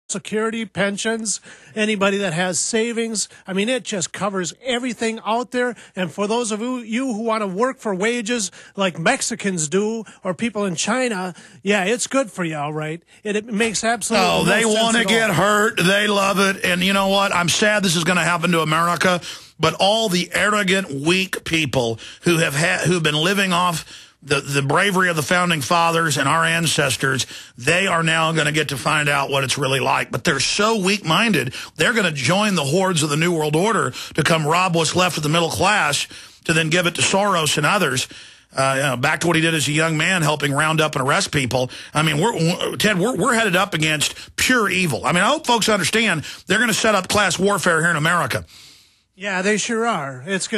Security, pensions, anybody that has savings. I mean, it just covers everything out there. And for those of you who want to work for wages like Mexicans do or people in China, yeah, it's good for you, all right. It makes absolutely no sense. They want to get hurt. They love it. And you know what? I'm sad this is going to happen to America, but all the arrogant, weak people who've been living off the bravery of the founding fathers and our ancestors, they are now going to get to find out what it's really like. But they're so weak-minded, they're going to join the hordes of the New World Order to come rob what's left of the middle class to then give it to Soros and others. Back to what he did as a young man, helping round up and arrest people. I mean, we're headed up against pure evil. I mean, I hope folks understand they're going to set up class warfare here in America. Yeah, they sure are. It's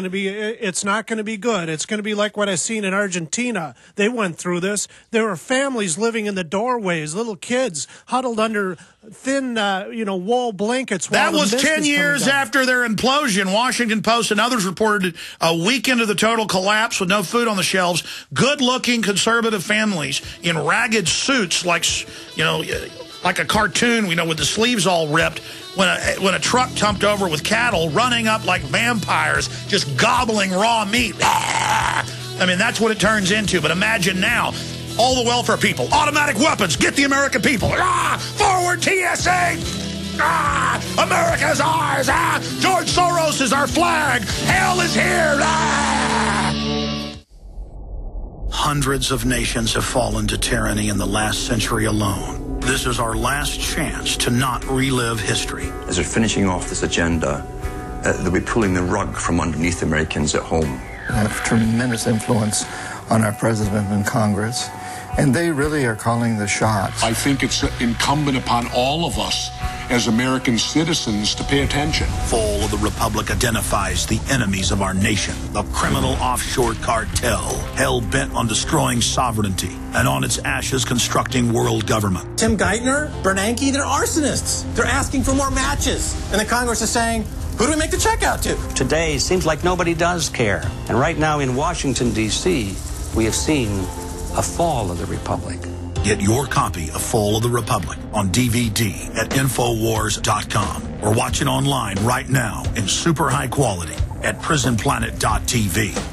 not going to be good. It's going to be like what I seen in Argentina. They went through this. There were families living in the doorways, little kids huddled under thin, wool blankets. That was 10 years after their implosion. Washington Post and others reported a week into the total collapse with no food on the shelves. Good-looking conservative families in ragged suits, like a cartoon, with the sleeves all ripped. When a truck tumped over with cattle running up like vampires, just gobbling raw meat. I mean, that's what it turns into. But imagine now, all the welfare people, automatic weapons, get the American people. Forward TSA. America's ours. George Soros is our flag. Hell is here. Hundreds of nations have fallen to tyranny in the last century alone. This is our last chance to not relive history. As we're finishing off this agenda, they'll be pulling the rug from underneath Americans at home. They have tremendous influence on our president and Congress, and they really are calling the shots. I think it's incumbent upon all of us as American citizens to pay attention. Fall of the Republic identifies the enemies of our nation, the criminal offshore cartel, hell-bent on destroying sovereignty, and on its ashes constructing world government. Tim Geithner, Bernanke, they're arsonists. They're asking for more matches. And the Congress is saying, who do we make the check out to? Today seems like nobody does care. And right now in Washington, D.C., we have seen a fall of the Republic. Get your copy of Fall of the Republic on DVD at Infowars.com or watch it online right now in super high quality at prisonplanet.tv.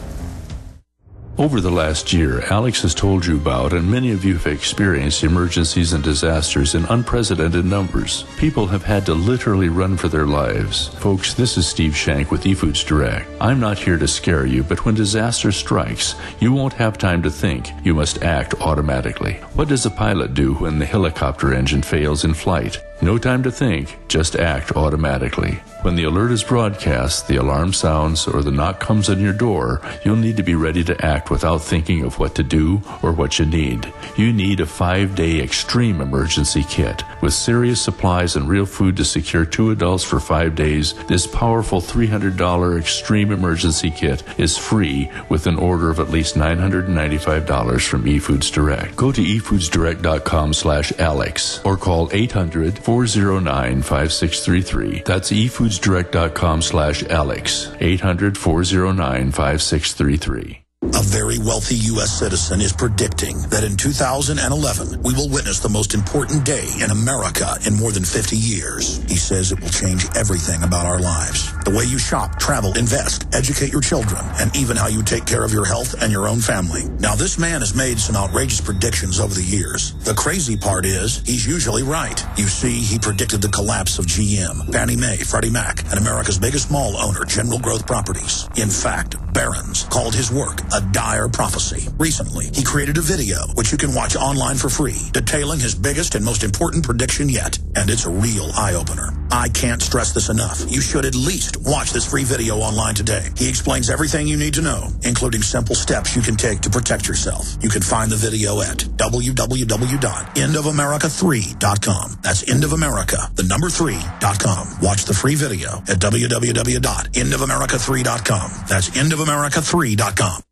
Over the last year, Alex has told you about, and many of you have experienced, emergencies and disasters in unprecedented numbers. People have had to literally run for their lives. Folks, this is Steve Shank with eFoods Direct. I'm not here to scare you, but when disaster strikes, you won't have time to think. You must act automatically. What does a pilot do when the helicopter engine fails in flight? No time to think, just act automatically. When the alert is broadcast, the alarm sounds, or the knock comes on your door, you'll need to be ready to act without thinking of what to do or what you need. You need a 5-day extreme emergency kit. With serious supplies and real food to secure 2 adults for 5 days, this powerful $300 extreme emergency kit is free with an order of at least $995 from eFoods Direct. Go to efoodsdirect.com/Alex or call 800-409-5633. That's efoodsdirect.com/Alex. 800-409-5633. A very wealthy U.S. citizen is predicting that in 2011, we will witness the most important day in America in more than 50 years. He says it will change everything about our lives. The way you shop, travel, invest, educate your children, and even how you take care of your health and your own family. Now, this man has made some outrageous predictions over the years. The crazy part is, he's usually right. You see, he predicted the collapse of GM, Fannie Mae, Freddie Mac, and America's biggest mall owner, General Growth Properties. In fact, Barron's called his work a dire prophecy. Recently, he created a video, which you can watch online for free, detailing his biggest and most important prediction yet. And it's a real eye-opener. I can't stress this enough. You should at least watch this free video online today. He explains everything you need to know, including simple steps you can take to protect yourself. You can find the video at www.endofamerica3.com. That's endofamerica, the number 3.com. Watch the free video at www.endofamerica3.com. That's endofamerica3.com.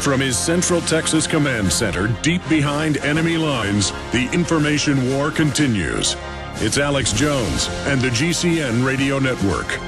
From his Central Texas Command Center, deep behind enemy lines, the information war continues. It's Alex Jones and the GCN Radio Network.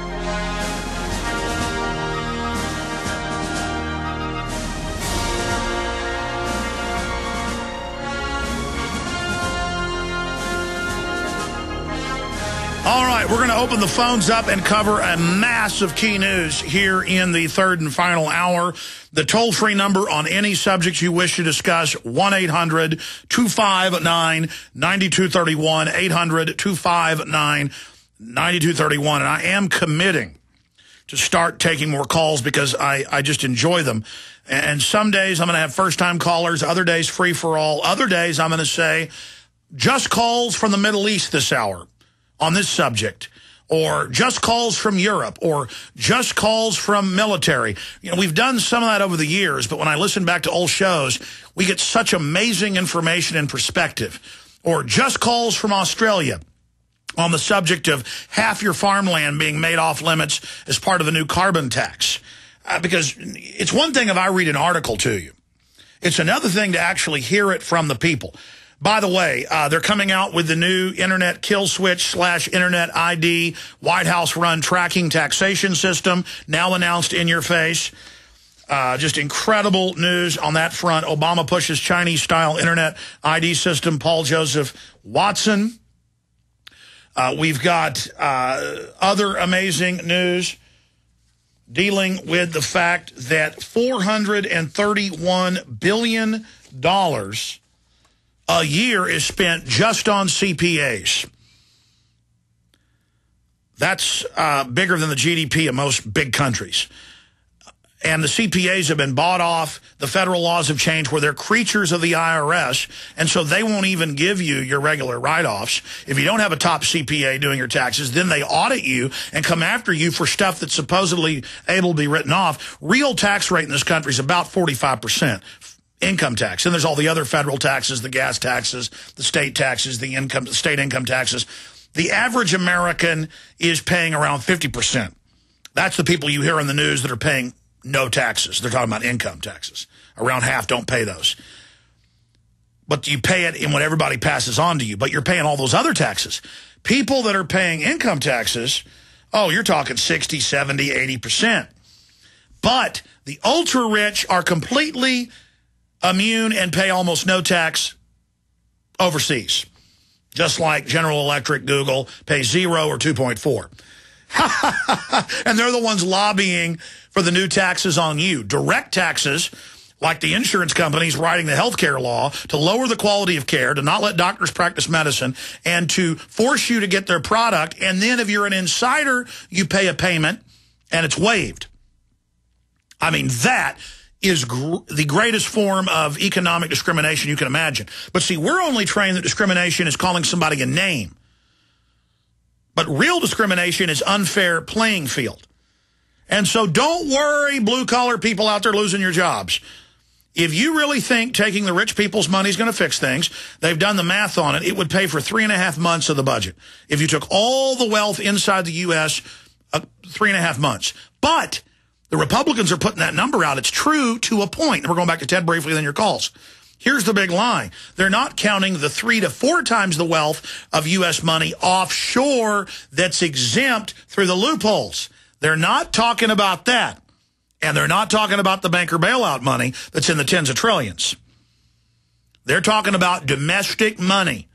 All right, we're going to open the phones up and cover a mass of key news here in the third and final hour. The toll-free number on any subject you wish to discuss, 1-800-259-9231, 800-259-9231. And I am committing to start taking more calls because I just enjoy them. And some days I'm going to have first-time callers, other days free-for-all, other days I'm going to say just calls from the Middle East this hour on this subject, or just calls from Europe, or just calls from military. You know, we've done some of that over the years, but when I listen back to old shows, we get such amazing information and perspective. Or just calls from Australia on the subject of half your farmland being made off limits as part of the new carbon tax. Because it's one thing if I read an article to you. It's another thing to actually hear it from the people. By the way, they're coming out with the new Internet Kill Switch / Internet ID White House-run tracking taxation system, now announced in your face. Just incredible news on that front. Obama pushes Chinese-style Internet ID system. Paul Joseph Watson. We've got other amazing news dealing with the fact that $431 billion a year is spent just on CPAs. That's bigger than the GDP of most big countries. And the CPAs have been bought off. The federal laws have changed where they're creatures of the IRS, and so they won't even give you your regular write-offs. If you don't have a top CPA doing your taxes, then they audit you and come after you for stuff that's supposedly able to be written off. Real tax rate in this country is about 45%. Income tax. And there's all the other federal taxes, the gas taxes, the state taxes, the state income taxes. The average American is paying around 50%. That's the people you hear in the news that are paying no taxes. They're talking about income taxes. Around half don't pay those. But you pay it in what everybody passes on to you. But you're paying all those other taxes. People that are paying income taxes, oh, you're talking 60, 70, 80%. But the ultra-rich are completely immune and pay almost no tax overseas. Just like General Electric, Google, pay 0 or 2.4. And they're the ones lobbying for the new taxes on you. Direct taxes, like the insurance companies writing the healthcare law to lower the quality of care, to not let doctors practice medicine, and to force you to get their product. And then if you're an insider, you pay a payment, and it's waived. I mean, that is the greatest form of economic discrimination you can imagine. But see, we're only trained that discrimination is calling somebody a name. But real discrimination is unfair playing field. And so don't worry, blue-collar people out there losing your jobs. If you really think taking the rich people's money is going to fix things, they've done the math on it. It would pay for 3.5 months of the budget. If you took all the wealth inside the U.S., 3.5 months. But the Republicans are putting that number out. It's true to a point. And we're going back to Ted briefly, then your calls. Here's the big lie. They're not counting the 3 to 4 times the wealth of U.S. money offshore that's exempt through the loopholes. They're not talking about that. And they're not talking about the banker bailout money that's in the tens of trillions. They're talking about domestic money.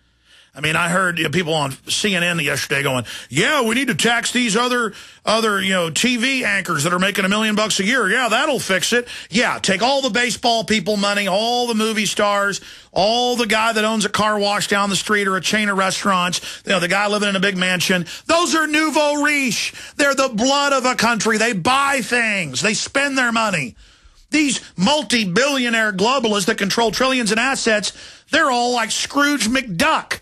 I mean, I heard people on CNN yesterday going, yeah, we need to tax these other TV anchors that are making $1 million a year. Yeah, that'll fix it. Yeah, take all the baseball people money, all the movie stars, all the guy that owns a car wash down the street or a chain of restaurants, the guy living in a big mansion. Those are nouveau riche. They're the blood of a country. They buy things. They spend their money. These multi-billionaire globalists that control trillions in assets, they're all like Scrooge McDuck.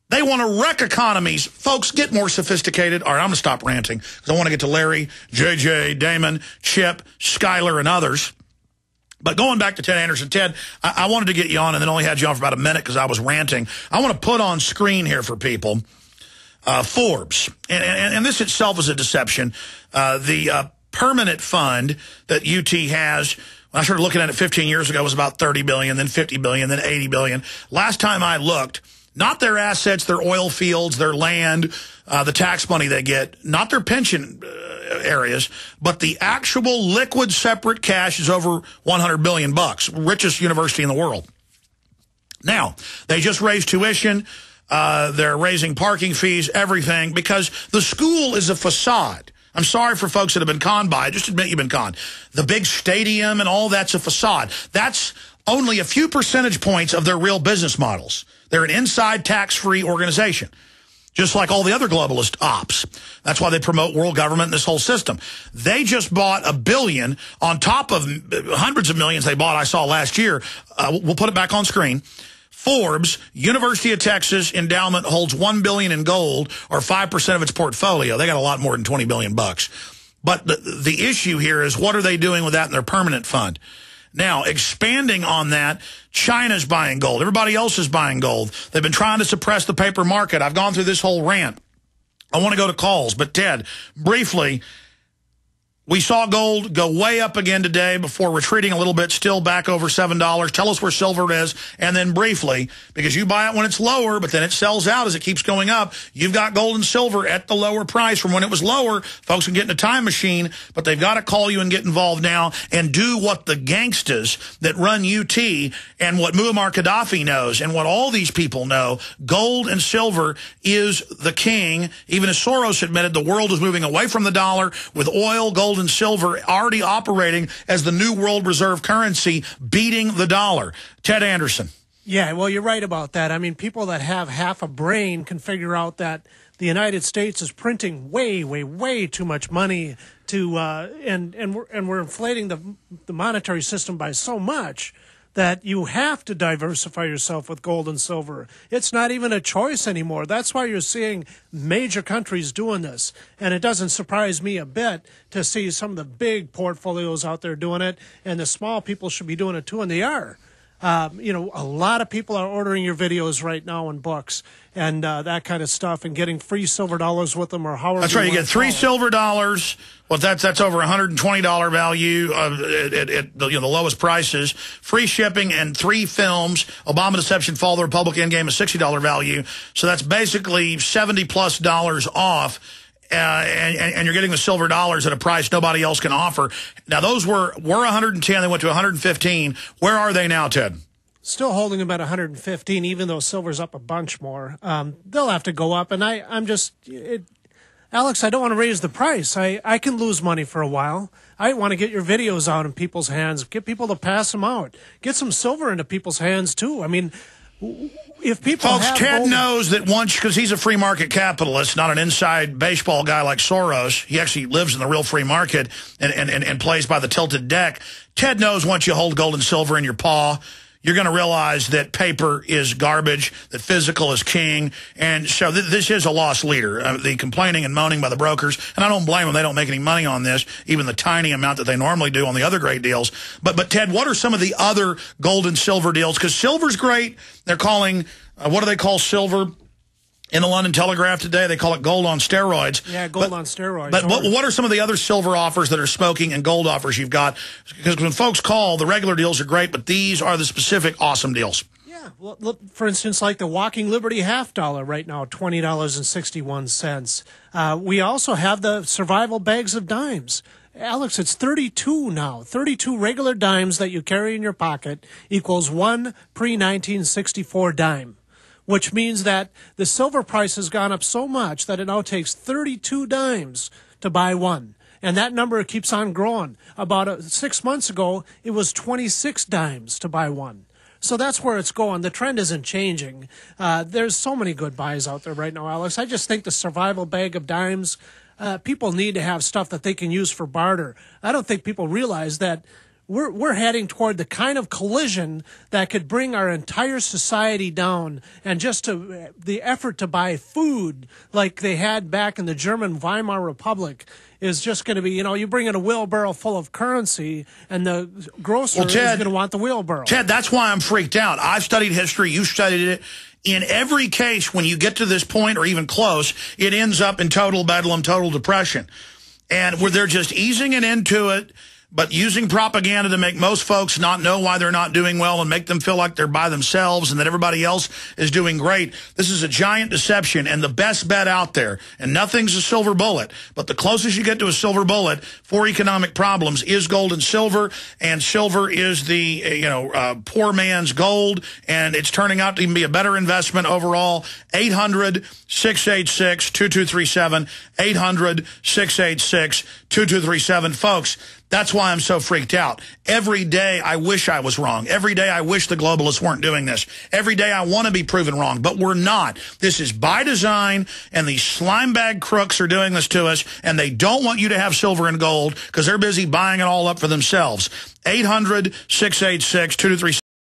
They want to wreck economies. Folks, get more sophisticated. All right, I'm going to stop ranting because I want to get to Larry, JJ, Damon, Chip, Skyler, and others. But going back to Ted Anderson, Ted, I wanted to get you on and then only had you on for about a minute because I was ranting. I want to put on screen here for people Forbes. And this itself is a deception. The permanent fund that UT has, when I started looking at it 15 years ago, was about $30 billion, then $50 billion, then $80 billion. Last time I looked, not their assets, their oil fields, their land, the tax money they get, not their pension areas, but the actual liquid separate cash is over $100 billion bucks, richest university in the world. Now, they just raised tuition. They're raising parking fees, everything, because the school is a facade. I'm sorry for folks that have been conned by it. Just admit you've been conned. The big stadium and all that's a facade. That's only a few percentage points of their real business models. They're an inside tax-free organization, just like all the other globalist ops. That's why they promote world government and this whole system. They just bought $1 billion on top of hundreds of millions they bought, I saw last year. We'll put it back on screen. Forbes, University of Texas endowment holds $1 billion in gold, or 5% of its portfolio. They got a lot more than $20 billion bucks. But the issue here is, what are they doing with that in their permanent fund? Now, expanding on that, China's buying gold. Everybody else is buying gold. They've been trying to suppress the paper market. I've gone through this whole rant. I want to go to calls, but Ted, briefly, we saw gold go way up again today before retreating a little bit, still back over $7. Tell us where silver is. And then briefly, because you buy it when it's lower, but then it sells out as it keeps going up, you've got gold and silver at the lower price from when it was lower. Folks can get in a time machine, but they've got to call you and get involved now and do what the gangsters that run UT and what Muammar Gaddafi knows and what all these people know. Gold and silver is the king. Even as Soros admitted, the world is moving away from the dollar, with oil, gold, and silver already operating as the new world reserve currency, beating the dollar. Ted Anderson. Yeah, well, you're right about that. I mean, people that have half a brain can figure out that the United States is printing way, way, way too much money to, and we're inflating the monetary system by so much that you have to diversify yourself with gold and silver. It's not even a choice anymore. That's why you're seeing major countries doing this. And it doesn't surprise me a bit to see some of the big portfolios out there doing it, and the small people should be doing it too, and they are. You know, a lot of people are ordering your videos right now in books and that kind of stuff, and getting free silver dollars with them, or however. That's right. You get $3 silver dollars. Well, that's over $120 value at the lowest prices. Free shipping and 3 films. Obama Deception, Fall of the Republic, Endgame, a $60 value. So that's basically $70+ off. And you're getting the silver dollars at a price nobody else can offer. Now, those were 110. They went to 115. Where are they now, Ted? Still holding about 115, even though silver's up a bunch more. They'll have to go up. And Alex, I don't want to raise the price. I can lose money for a while. I want to get your videos out in people's hands, get people to pass them out, get some silver into people's hands, too. I mean, if people Folks, Ted knows that once, because he's a free market capitalist, not an inside baseball guy like Soros. He actually lives in the real free market and plays by the tilted deck. Ted knows once you hold gold and silver in your paw, you're going to realize that paper is garbage, that physical is king. And so this is a lost leader. The complaining and moaning by the brokers, and I don't blame them. They don't make any money on this, even the tiny amount that they normally do on the other great deals. But Ted, what are some of the other gold and silver deals? Because silver's great. They're calling, what do they call silver? In the London Telegraph today, they call it gold on steroids. Yeah, gold on steroids. But what are some of the other silver offers that are smoking and gold offers you've got? Because when folks call, the regular deals are great, but these are the specific awesome deals. Yeah, well, look, for instance, like the Walking Liberty $half right now, $20.61. We also have the survival bags of dimes. Alex, it's 32 now. 32 regular dimes that you carry in your pocket equals one pre-1964 dime, which means that the silver price has gone up so much that it now takes 32 dimes to buy one. And that number keeps on growing. About 6 months ago, it was 26 dimes to buy one. So that's where it's going. The trend isn't changing. There's so many good buys out there right now, Alex. I just think the survival bag of dimes, people need to have stuff that they can use for barter. I don't think people realize that we're heading toward the kind of collision that could bring our entire society down, and just the effort to buy food like they had back in the German Weimar Republic is just going to be, you bring in a wheelbarrow full of currency, and the grocer is going to want the wheelbarrow. Ted, that's why I'm freaked out. I've studied history. You studied it. In every case, when you get to this point or even close, it ends up in total bedlam, total depression. And where they're just easing it into it. but using propaganda to make most folks not know why they're not doing well and make them feel like they're by themselves and that everybody else is doing great. This is a giant deception, and the best bet out there, and nothing's a silver bullet, but the closest you get to a silver bullet for economic problems is gold and silver silver is the poor man's gold, and it's turning out to even be a better investment overall. 800-686-2237, 800-686-2237. Folks, that's why I'm so freaked out. Every day I wish I was wrong. Every day I wish the globalists weren't doing this. Every day I want to be proven wrong, but we're not. This is by design, and these slime bag crooks are doing this to us, and they don't want you to have silver and gold because they're busy buying it all up for themselves. 800-686-2237.